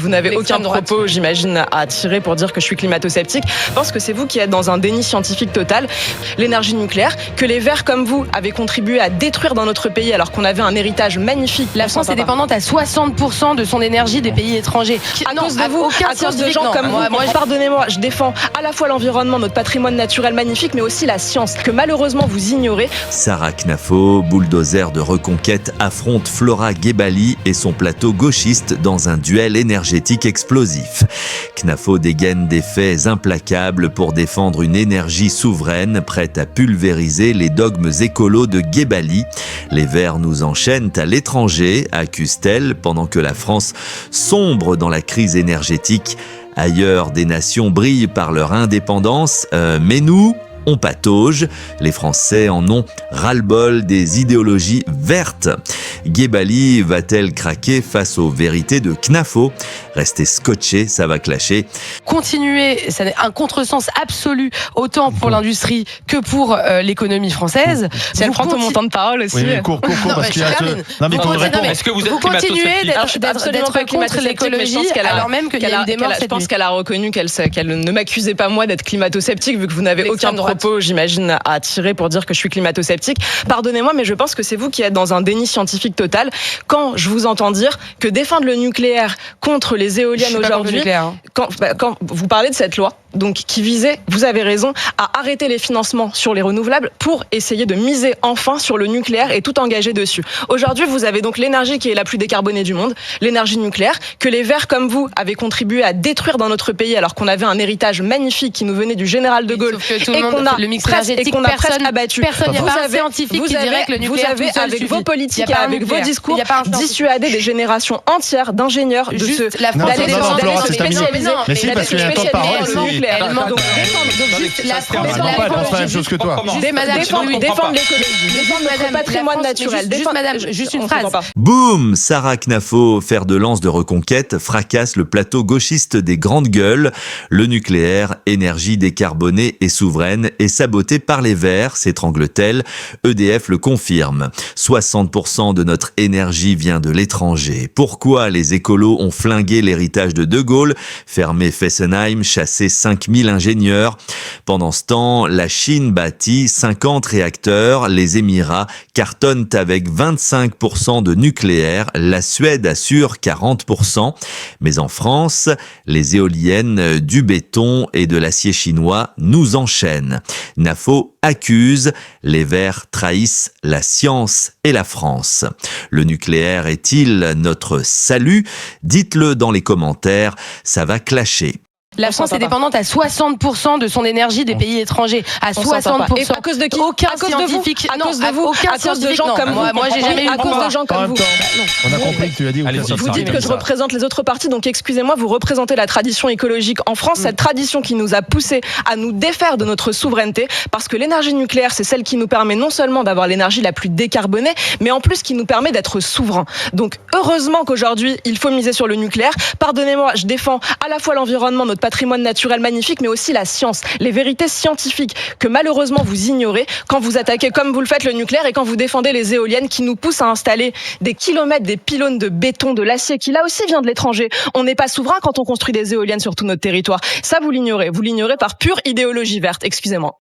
Vous n'avez aucun propos, j'imagine, à tirer pour dire que je suis climato-sceptique. Je pense que c'est vous qui êtes dans un déni scientifique total. L'énergie nucléaire, que les Verts comme vous avez contribué à détruire dans notre pays alors qu'on avait un héritage magnifique. La France est dépendante à 60% de son énergie des pays étrangers. À cause de vous, à cause de gens comme vous. Pardonnez-moi, je défends à la fois l'environnement, notre patrimoine naturel magnifique, mais aussi la science, que malheureusement vous ignorez. Sarah Knafo, bulldozer de reconquête, affronte Flora Gebali et son plateau gauchiste dans un duel énergétique explosif. Knafo dégaine des faits implacables pour défendre une énergie souveraine prête à pulvériser les dogmes écolos de Gebali. Les Verts nous enchaînent à l'étranger, accuse-t-elle, pendant que la France sombre dans la crise énergétique. Ailleurs, des nations brillent par leur indépendance, mais nous, on patauge. Les Français en ont ras-le-bol des idéologies vertes. Gebali va-t-elle craquer face aux vérités de Knafo ? Restez scotchés, ça va clasher. Continuer, c'est un contresens absolu, autant pour l'industrie que pour l'économie française. Si elle prend ton montant de parole aussi. Oui, mais cours, parce qu'il y a... Non, mais pour répondre. Est-ce que vous continuez d'être contre l'écologie alors même qu'il y a une démarche? Je pense qu'elle a reconnu qu'elle ne m'accusait pas moi d'être climato-sceptique, vu que vous n'avez aucun propos, j'imagine, à tirer pour dire que je suis climato-sceptique. Pardonnez-moi, mais je pense que c'est vous qui êtes dans un déni scientifique total quand je vous entends dire que défendre le nucléaire contre les éoliennes aujourd'hui, quand vous parlez de cette loi, donc qui visait, vous avez raison, à arrêter les financements sur les renouvelables pour essayer de miser enfin sur le nucléaire et tout engager dessus. Aujourd'hui, vous avez donc l'énergie qui est la plus décarbonée du monde, l'énergie nucléaire, que les Verts comme vous avez contribué à détruire dans notre pays alors qu'on avait un héritage magnifique qui nous venait du général de Gaulle et qu'on a presque abattu. Personne n'est pas scientifique qui dirait que le nucléaire vous avez avec vos politiques et avec vos discours dissuadé des générations entières d'ingénieurs de d'aller se spécialiser. Mais si, parce qu'il y a un temps de parole. Donc pense pas la même chose que toi. Défendre l'écologie, défendre notre patrimoine naturel. Juste une phrase. Boum, Sarah Knafo, fer de lance de reconquête, fracasse le plateau gauchiste des grandes gueules. Le nucléaire, énergie décarbonée et souveraine, est saboté par les Verts, s'étrangle-t-elle. EDF le confirme. 60% de notre énergie vient de l'étranger. Pourquoi les écolos ont flingué l'héritage de Gaulle, fermé Fessenheim, chassé 5000 ingénieurs? Pendant ce temps, la Chine bâtit 50 réacteurs, les Émirats cartonnent avec 25% de nucléaire, la Suède assure 40%. Mais en France, les éoliennes, du béton et de l'acier chinois nous enchaînent. Knafo accuse, les Verts trahissent la science et la France. Le nucléaire est-il notre salut ? Dites-le dans les commentaires, ça va clasher. La France est dépendante à 60% de son énergie des pays étrangers. À 60%. Et à cause de qui? Aucun scientifique. À cause de vous. À cause de gens comme vous. Moi, j'ai jamais eu à cause de gens comme vous. On a compris que tu as dit. Vous dites que je représente les autres partis, donc excusez-moi, vous représentez la tradition écologique en France, cette tradition qui nous a poussé à nous défaire de notre souveraineté, parce que l'énergie nucléaire, c'est celle qui nous permet non seulement d'avoir l'énergie la plus décarbonée, mais en plus qui nous permet d'être souverain. Donc heureusement qu'aujourd'hui, il faut miser sur le nucléaire. Pardonnez-moi, je défends à la fois l'environnement, notre patrimoine naturel magnifique, mais aussi la science, les vérités scientifiques que malheureusement vous ignorez quand vous attaquez comme vous le faites le nucléaire et quand vous défendez les éoliennes qui nous poussent à installer des kilomètres, des pylônes de béton, de l'acier qui là aussi vient de l'étranger. On n'est pas souverain quand on construit des éoliennes sur tout notre territoire. Ça, vous l'ignorez par pure idéologie verte, excusez-moi.